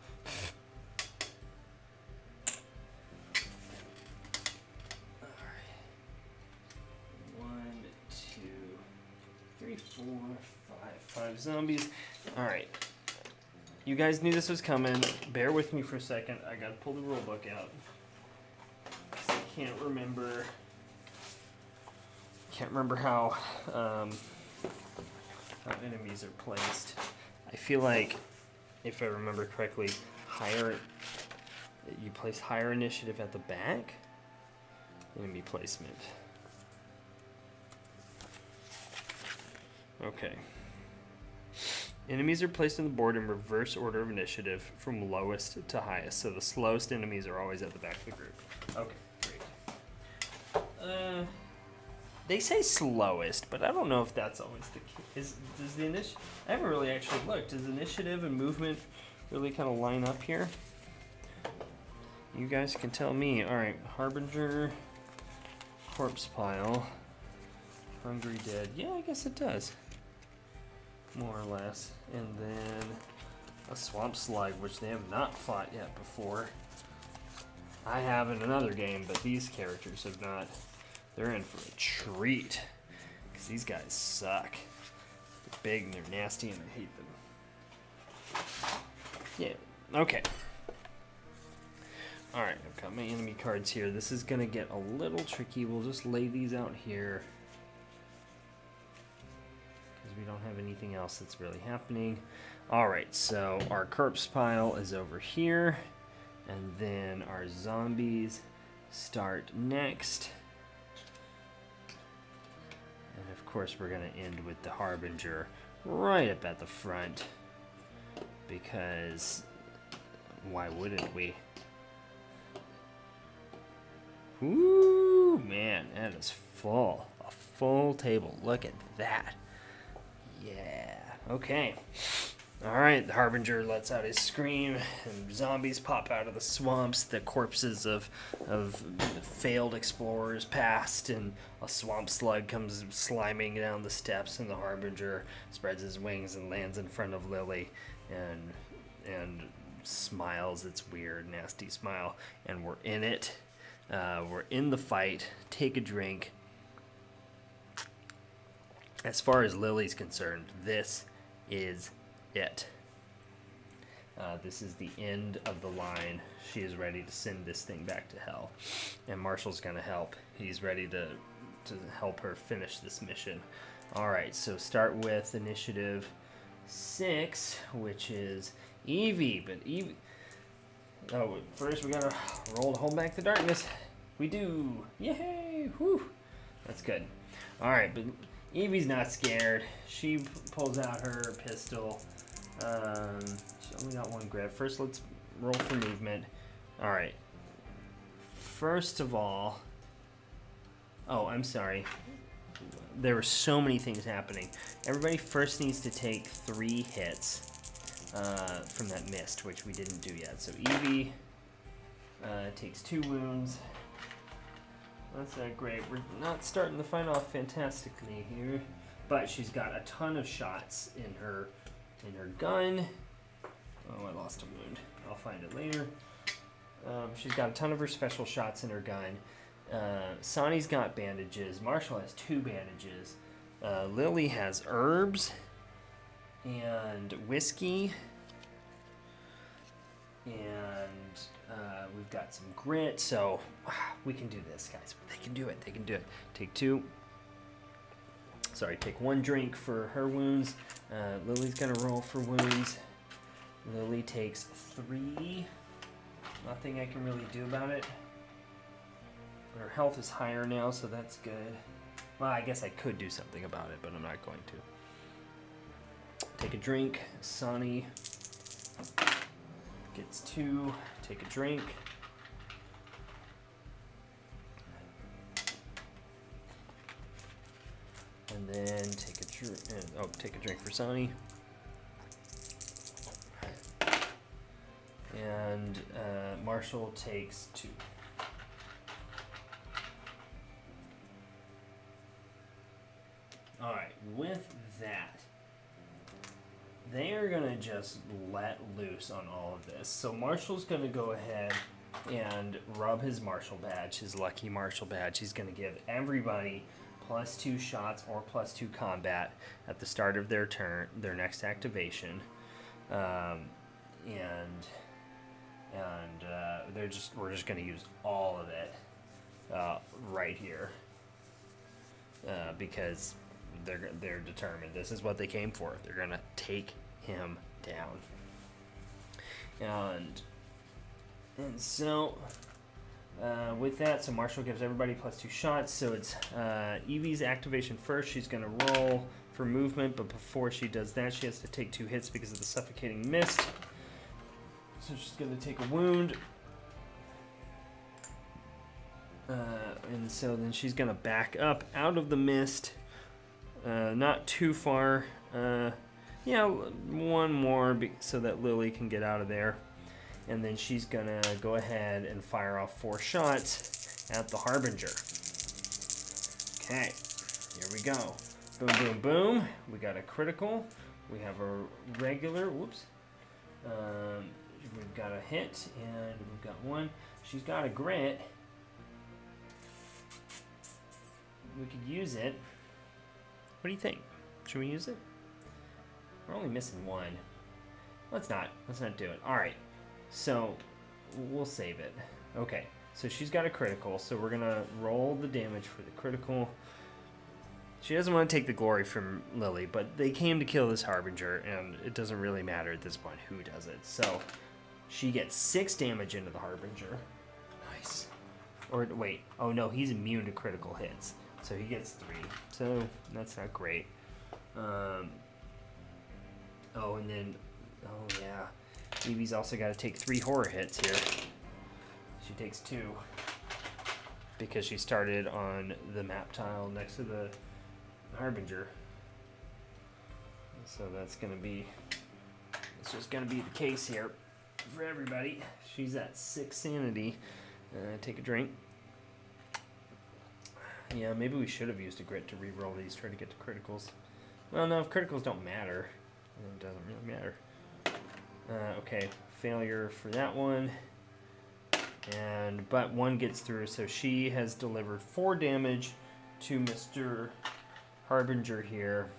A: Alright. 1, 2, 3, 4, 5. 5 zombies. Alright. You guys knew this was coming. Bear with me for a second. I gotta pull the rule book out. Can't remember how enemies are placed. I feel like, if I remember correctly, you place higher initiative at the back. Enemy placement. Okay. Enemies are placed on the board in reverse order of initiative from lowest to highest. So the slowest enemies are always at the back of the group. Okay. They say slowest, but I don't know if that's always the case. Does the initiative? I haven't really actually looked. Does initiative and movement really kind of line up here? You guys can tell me. All right, Harbinger, corpse pile, hungry dead. Yeah, I guess it does, more or less. And then a swamp slug, which they have not fought yet before. I have in another game, but these characters have not. They're in for a treat, because these guys suck. They're big and they're nasty and I hate them. Yeah, okay. Alright, I've got my enemy cards here. This is going to get a little tricky. We'll just lay these out here, because we don't have anything else that's really happening. Alright, so our corpse pile is over here, and then our zombies start next. And of course we're going to end with the Harbinger right up at the front, because why wouldn't we? Ooh, man, that is full. A full table. Look at that. Yeah. Okay. Alright, the Harbinger lets out his scream, and zombies pop out of the swamps. The corpses of failed explorers passed, and a swamp slug comes sliming down the steps, and the Harbinger spreads his wings and lands in front of Lily, and smiles its weird, nasty smile. And we're in it. We're in the fight. Take a drink. As far as Lily's concerned, this is it. This is the end of the line. She is ready to send this thing back to hell, and Marshal's gonna help. He's ready to help her finish this mission. All right, so start with initiative 6, which is Evie. But Evie, oh, first we gotta roll to hold back the darkness. We do. Yay! Whew. That's good. All right, but Evie's not scared. She pulls out her pistol. She only got one grab. First, let's roll for movement. All right. First of all, oh, I'm sorry. There were so many things happening. Everybody first needs to take 3 hits from that mist, which we didn't do yet. So Evie takes 2 wounds. That's not great. We're not starting the fight off fantastically here, but she's got a ton of shots in her gun. Oh, I lost a wound. I'll find it later. She's got a ton of her special shots in her gun. Sonny's got bandages. Marshal has 2 bandages. Lily has herbs and whiskey. And we've got some grit, so we can do this, guys. They can do it. They can do it. Take 1 drink for her wounds. Lily's gonna roll for wounds. Lily takes 3. Nothing I can really do about it. Her health is higher now, so that's good. Well, I guess I could do something about it, but I'm not going to. Take a drink. Sonny gets 2. Take a drink. And then take a drink. Take a drink for Sonny. And Marshal takes 2. Alright, with that, they are going to just let loose on all of this. So Marshal's going to go ahead and rub his Marshal badge, his lucky Marshal badge. He's going to give everybody +2 shots or +2 combat at the start of their turn, their next activation. We're just going to use all of it right here because they're determined. This is what they came for. They're going to take him down. And so with that, so Marshal gives everybody +2 shots. So it's Evie's activation first. She's going to roll for movement, but before she does that, she has to take 2 hits because of the suffocating mist. So she's going to take a wound. And so then she's going to back up out of the mist. Not too far. One more so that Lily can get out of there. And then she's going to go ahead and fire off 4 shots at the Harbinger. Okay, here we go. Boom, boom, boom. We got a critical. We have a regular. Whoops. We've got a hit, and we've got 1. She's got a grit. We could use it. What do you think? Should we use it? We're only missing 1. Let's not do it. All right. So we'll save it. Okay. So she's got a critical. So we're gonna roll the damage for the critical. She doesn't want to take the glory from Lily, but they came to kill this Harbinger, and it doesn't really matter at this point who does it. So she gets 6 damage into the Harbinger. Nice. Or wait. Oh no, he's immune to critical hits. So he gets 3. So that's not great. And then, Evie's also got to take 3 horror hits here. She takes 2 because she started on the map tile next to the Harbinger. So it's just gonna be the case here for everybody. She's at 6 sanity. Take a drink. Yeah, maybe we should have used a grit to re-roll these, try to get to criticals. Well, no, if criticals don't matter, then it doesn't really matter. Okay, failure for that one. But 1 gets through, so she has delivered 4 damage to Mr. Harbinger here.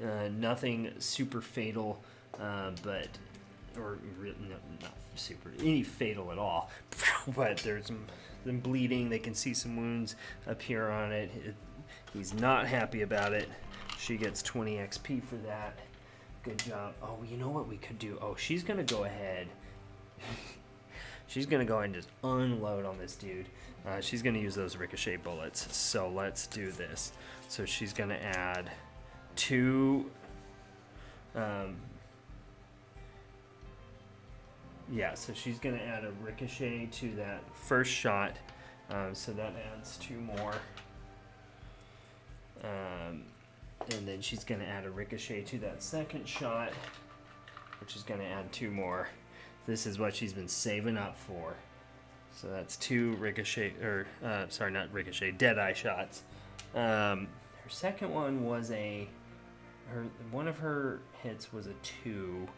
A: Nothing super fatal, not super, any fatal at all. But there's some bleeding. They can see some wounds appear on it. He's not happy about it. She gets 20 XP for that. Good job. Oh, you know what we could do? Oh, she's going to go ahead. She's going to go ahead and just unload on this dude. She's going to use those ricochet bullets. So let's do this. So she's going to add 2... so she's going to add a ricochet to that first shot. So that adds 2 more. And then she's going to add a ricochet to that second shot, which is going to add 2 more. This is what she's been saving up for. So that's 2 ricochet, not ricochet, Deadeye shots. Her second one was one of her hits was a 2.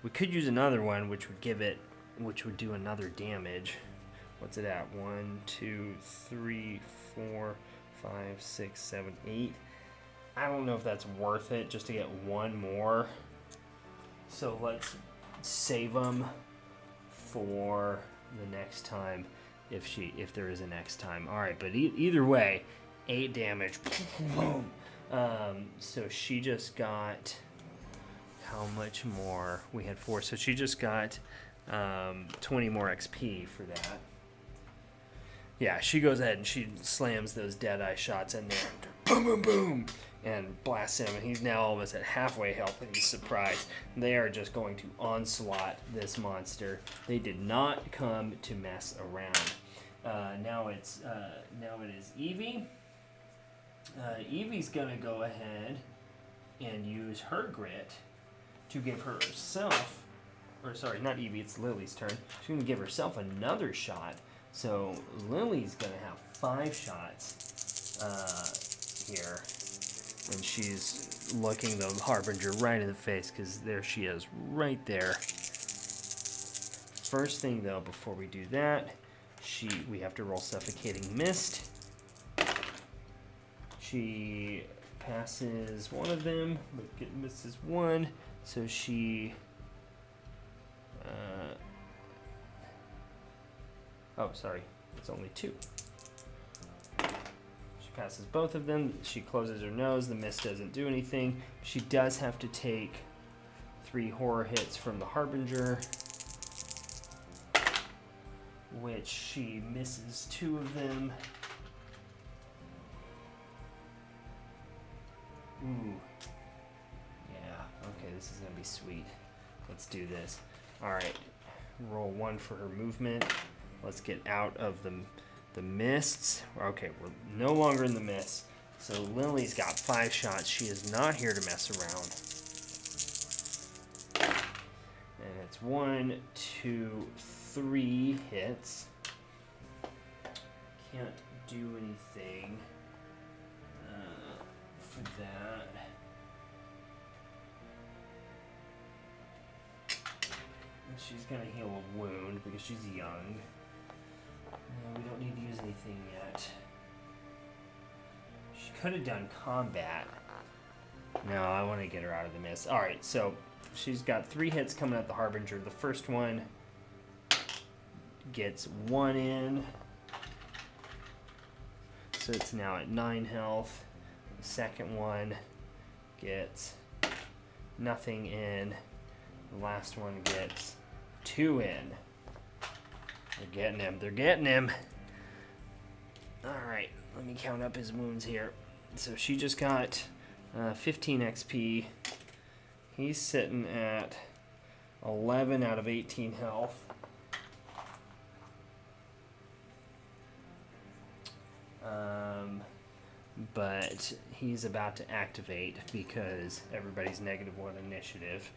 A: We could use another one, which would do another damage. What's it at? 1, 2, 3, 4, 5, 6, 7, 8. I don't know if that's worth it just to get 1 more. So let's save them for the next time, if there is a next time. All right, but either way, 8 damage. Boom. So she just got how much more? We had 4, so she just got 20 more XP for Yeah, she goes ahead and she slams those Deadeye shots in there. Boom, boom, boom. And blasts him. And he's now almost at halfway health, and he's surprised. They are just going to onslaught this monster. They did not come to mess around. Now it is Evie. Evie's going to go ahead and use her grit to give herself, or sorry, not Evie, it's Lily's turn. She's going to give herself another shot. So Lily's going to have 5 shots here. And she's looking the Harbinger right in the face, because there she is, right there. First thing, though, before we do that, we have to roll Suffocating Mist. She passes one of them, but misses one, so she... oh, sorry, it's only 2. She passes both of them. She closes her nose. The mist doesn't do anything. She does have to take 3 horror hits from the Harbinger, which she misses 2 of them. Ooh. Yeah, okay, this is going to be sweet. Let's do this. Alright, roll 1 for her movement. Let's get out of the mists. Okay, we're no longer in the mists. So Lily's got 5 shots. She is not here to mess around. And it's 1, 2, 3 hits. Can't do anything for that. She's going to heal a wound because she's young. We don't need to use anything yet. She could have done combat. No, I want to get her out of the mist. Alright, so she's got 3 hits coming at the Harbinger. The first one gets 1 in. So it's now at 9 health. The second one gets nothing in. The last one gets 2 in. They're getting him. They're getting him. Alright, let me count up his wounds here. So she just got 15 XP. He's sitting at 11 out of 18 health. But he's about to activate because everybody's -1 initiative.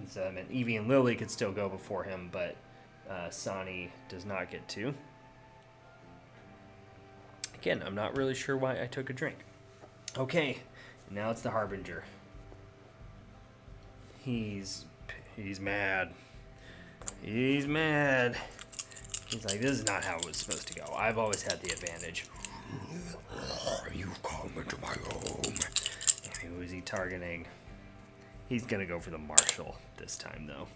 A: So, I mean, Evie and Lily could still go before him, but Sani does not get to. Again, I'm not really sure why I took a drink. Okay, now it's the Harbinger. He's mad. He's mad. He's like, this is not how it was supposed to go. I've always had the advantage. You come into my home. Who is he targeting? He's gonna go for the Marshal this time, though.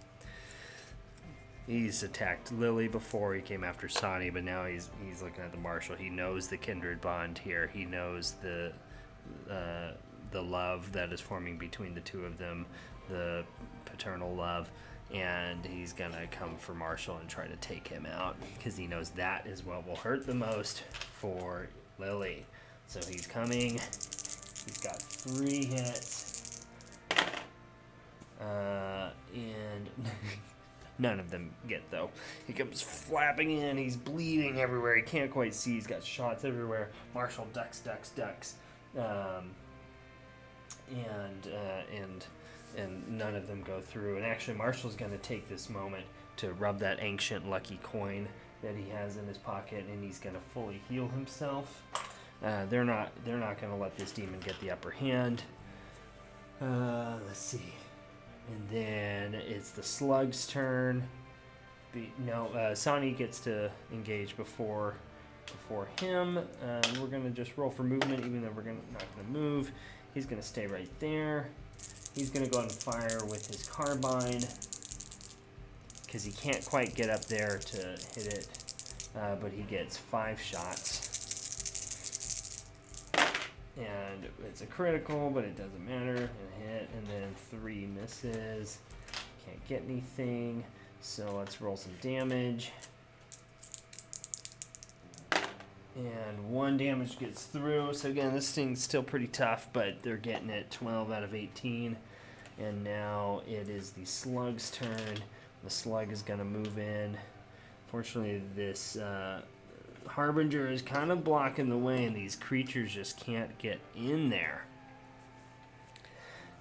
A: He's attacked Lily before. He came after Sani, but now he's looking at the Marshal. He knows the kindred bond here. He knows the love that is forming between the two of them, the paternal love, and he's gonna come for Marshal and try to take him out because he knows that is what will hurt the most for Lily. So he's coming. He's got 3 hits. And none of them get, though. He comes flapping in. He's bleeding everywhere. He can't quite see. He's got shots everywhere. Marshal ducks. And none of them go through. And actually, Marshal's going to take this moment to rub that ancient lucky coin that he has in his pocket, and he's going to fully heal himself. They're not going to let this demon get the upper hand. Let's see. And then it's the Slug's turn. Sani gets to engage before him. We're going to just roll for movement, even though we're not going to move. He's going to stay right there. He's going to go ahead and fire with his carbine because he can't quite get up there to hit it, but he gets 5 shots. And it's a critical, but it doesn't matter. And hit, and then 3 misses. Can't get anything. So let's roll some damage. And 1 damage gets through. So again, this thing's still pretty tough, but they're getting it 12 out of 18. And now it is the slug's turn. The slug is going to move in. Fortunately, this Harbinger is kind of blocking the way, and these creatures just can't get in there.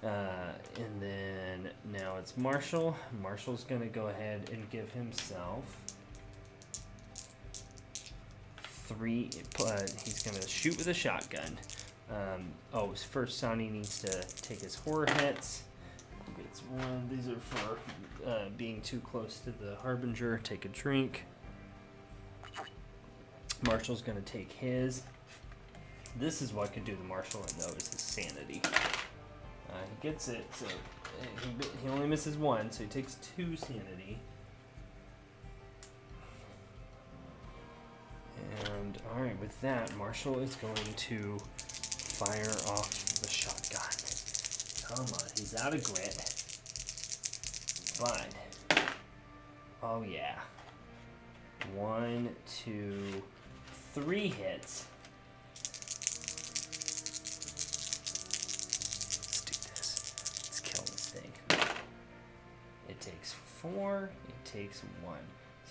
A: And then now it's Marshal. Marshal's going to go ahead and give himself 3. He's going to shoot with a shotgun. First Sonny needs to take his horror hits. He gets 1. These are for being too close to the Harbinger. Take a drink. Marshal's going to take his. This is what could do the Marshal in, though, is his sanity. He gets it, so he only misses 1, so he takes 2 sanity. And, alright, with that, Marshal is going to fire off the shotgun. Come on, he's out of grit. But, oh yeah. 1, 2, 3 hits. It takes 4, it takes 1.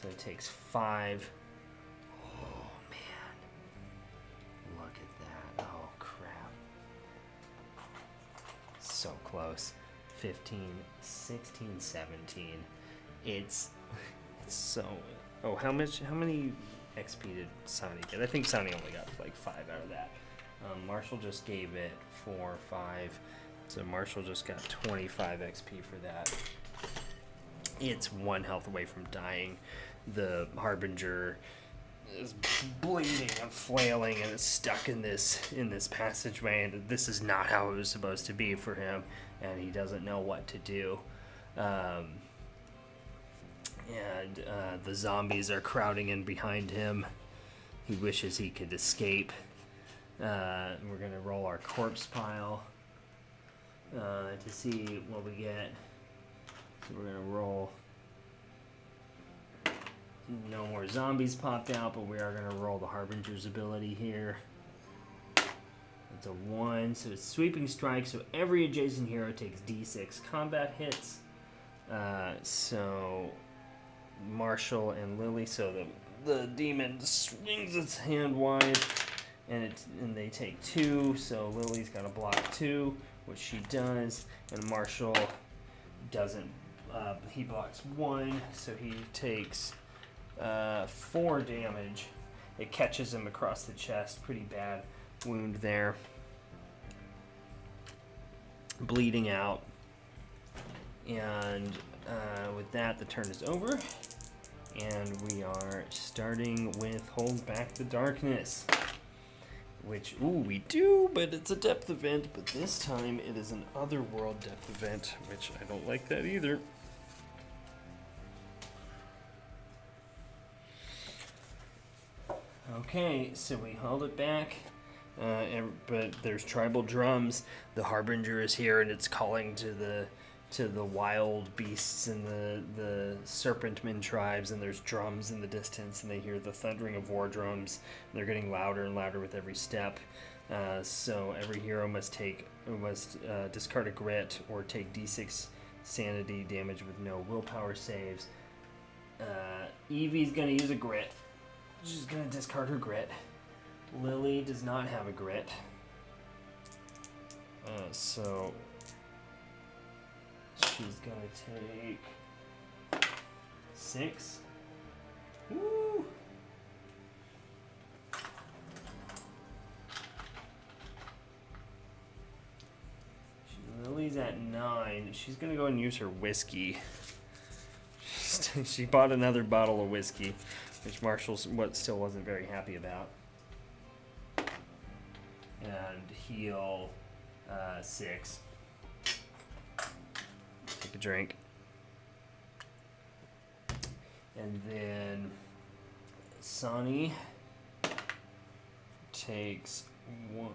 A: So it takes 5. Oh, man. Look at that. Oh, crap. So close. 15, 16, 17. It's so... Oh, how many XP did Sonny get? I think Sonny only got like 5 out of that. Marshal just gave it 4, 5. So Marshal just got 25 XP for that. It's 1 health away from dying. The Harbinger is bleeding and flailing and is stuck in this passageway, and this is not how it was supposed to be for him, and he doesn't know what to do. The zombies are crowding in behind him. He wishes he could escape. We're going to roll our corpse pile to see what we get. So we're going to roll. No more zombies popped out, but we are going to roll the Harbinger's ability here. It's a 1, so it's sweeping strike, so every adjacent hero takes d6 combat hits. So Marshal and Lily, so the demon swings its hand wide, and they take 2, so Lily's got to block 2, which she does, and Marshal doesn't. He blocks 1, so he takes 4 damage. It catches him across the chest. Pretty bad wound there. Bleeding out. And with that, the turn is over. And we are starting with Hold Back the Darkness. Which, we do, but it's a depth event. But this time, it is an Otherworld depth event, which I don't like that either. Okay, so we hold it back, but there's tribal drums. The Harbinger is here, and it's calling to the wild beasts and the Serpentmen tribes, and there's drums in the distance, and they hear the thundering of war drums. They're getting louder and louder with every step. So every hero must discard a grit or take d6 sanity damage with no willpower saves. Evie's gonna use a grit. She's going to discard her grit. Lily does not have a grit. So she's going to take 6. Woo! Lily's at 9. She's going to go and use her whiskey. She bought another bottle of whiskey, which Marshall still wasn't very happy about. And heal 6. Take a drink. And then Sonny takes 1.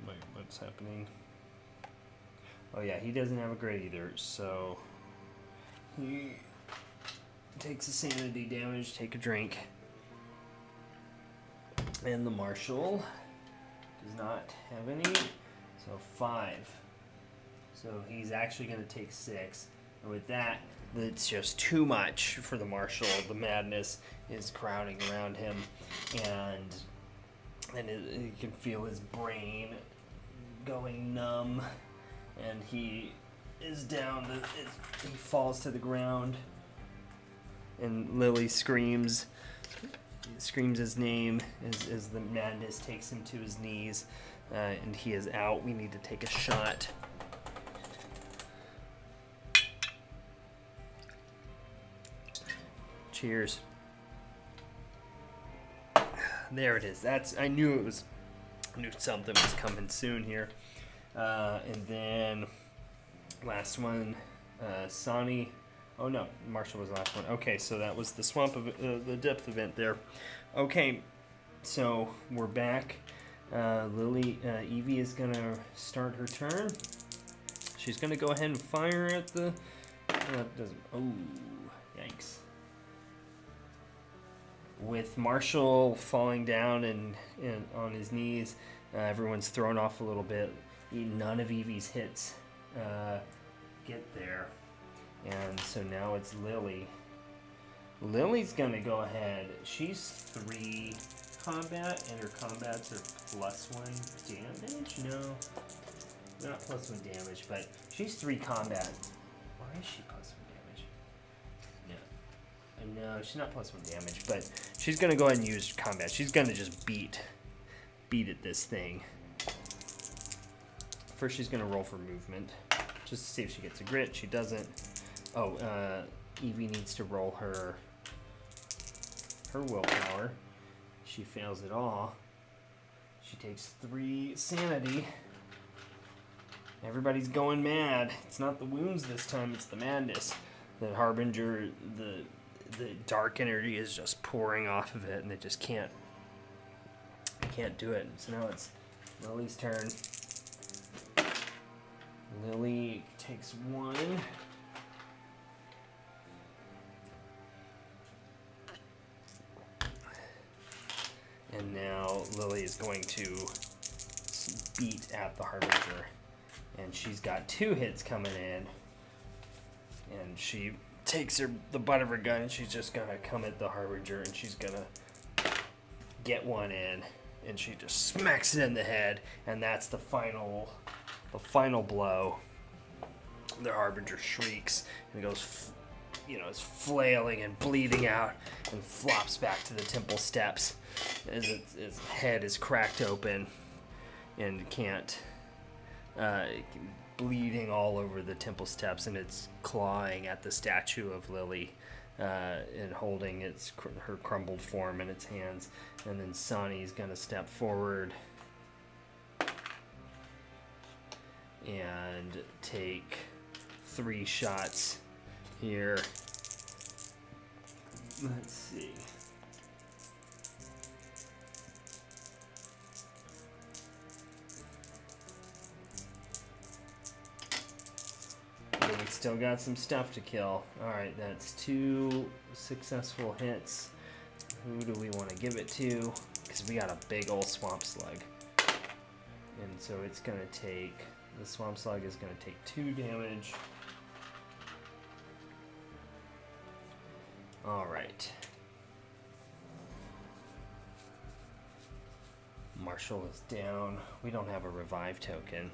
A: Wait, what's happening? Oh yeah, he doesn't have a grit either, so he takes a sanity damage, take a drink. And the Marshal does not have any, so 5. So he's actually going to take 6. And with that, it's just too much for the Marshal. The madness is crowding around him, and you can feel his brain going numb, and he is down. He falls to the ground, and Lily screams his name as the madness takes him to his knees, and he is out. We need to take a shot. Cheers. There it is. I knew something was coming soon here. And then last one, Sonny. Oh no, Marshall was the last one. Okay, so that was the swamp of the depth event there. Okay, so we're back. Evie is gonna start her turn. She's gonna go ahead and fire at the. Oh, yikes! With Marshall falling down and on his knees, everyone's thrown off a little bit. None of Evie's hits get there. And so now it's Lily. Lily's going to go ahead. She's 3 combat, and her combats are +1 damage? No, not +1 damage, but she's 3 combat. Why is she +1 damage? No, she's not +1 damage, but she's going to go ahead and use combat. She's going to just beat at this thing. First, she's going to roll for movement, just to see if she gets a grit. She doesn't. Oh, Evie needs to roll her willpower. She fails it all. She takes 3 sanity. Everybody's going mad. It's not the wounds this time, it's the madness. The Harbinger, the dark energy is just pouring off of it, and they just can't do it. So now it's Lily's turn. Lily takes 1. And now Lily is going to beat at the Harbinger. And she's got 2 hits coming in. And she takes the butt of her gun, and she's just going to come at the Harbinger, and she's going to get 1 in. And she just smacks it in the head. And that's the final blow. The Harbinger shrieks and goes, is flailing and bleeding out and flops back to the temple steps as its head is cracked open and bleeding all over the temple steps, and it's clawing at the statue of Lily and holding her crumbled form in its hands. And then Sonny's gonna step forward and take 3 shots here. Let's see. But we still got some stuff to kill. Alright, that's 2 successful hits. Who do we want to give it to? Because we got a big old swamp slug. And so it's going to take... The swamp slug is going to take 2 damage. Alright. Marshal is down. We don't have a revive token.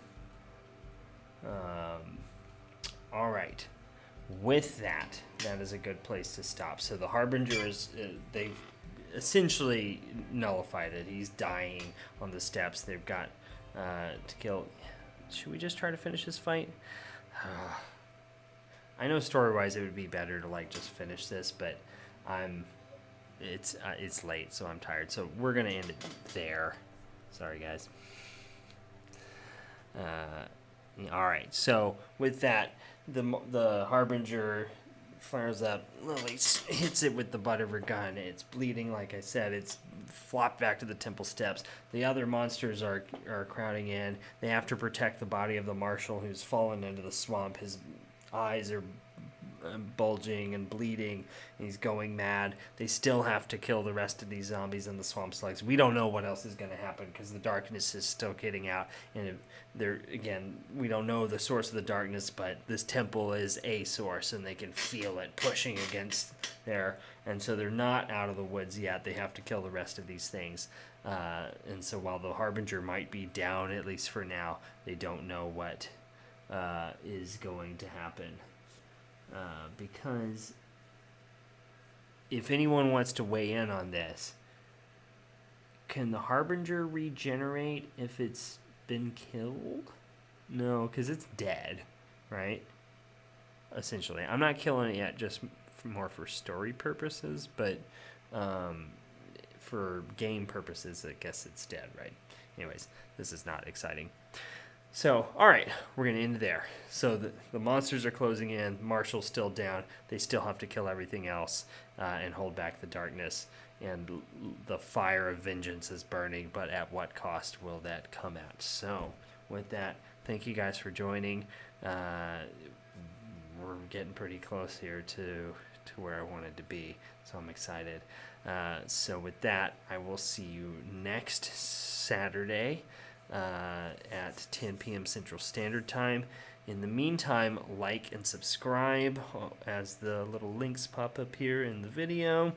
A: Alright. With that is a good place to stop. So the Harbinger they've essentially nullified it. He's dying on the steps. They've got to kill... Should we just try to finish this fight? I know story-wise it would be better to just finish this, but it's late, so I'm tired. So we're gonna end it there. Sorry, guys. All right. So with that, the Harbinger fires up. Lily hits it with the butt of her gun. It's bleeding, like I said. It's flopped back to the temple steps. The other monsters are crowding in. They have to protect the body of the Marshal, who's fallen into the swamp. His eyes are bulging and bleeding, and he's going mad. They still have to kill the rest of these zombies and the swamp slugs. We don't know what else is going to happen because the darkness is still getting out, and we don't know the source of the darkness, but this temple is a source, and they can feel it pushing against there. And so they're not out of the woods yet. They have to kill the rest of these things. And so while the Harbinger might be down, at least for now, they don't know what is going to happen. Because if anyone wants to weigh in on this, can the Harbinger regenerate if it's been killed? No, because it's dead, right? Essentially. I'm not killing it yet, just more for story purposes, but for game purposes, I guess it's dead, right? Anyways, this is not exciting. So, all right, we're going to end there. So the monsters are closing in. Marshal's still down. They still have to kill everything else and hold back the darkness. And the fire of vengeance is burning, but at what cost will that come at? So, with that, thank you guys for joining. We're getting pretty close here to where I wanted to be, so I'm excited. So with that, I will see you next Saturday at 10 p.m. Central Standard Time. In the meantime, like and subscribe as the little links pop up here in the video.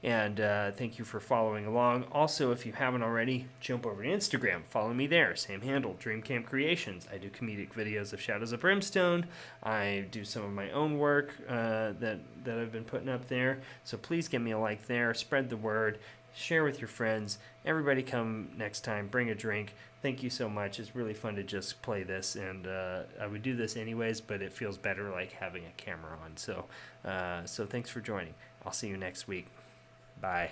A: And thank you for following along. Also, if you haven't already, jump over to Instagram. Follow me there. Same handle, Dream Camp Creations. I do comedic videos of Shadows of Brimstone. I do some of my own work that I've been putting up there. So please give me a like there. Spread the word. Share with your friends. Everybody come next time. Bring a drink. Thank you so much. It's really fun to just play this. And I would do this anyways, but it feels better like having a camera on. So thanks for joining. I'll see you next week. Bye.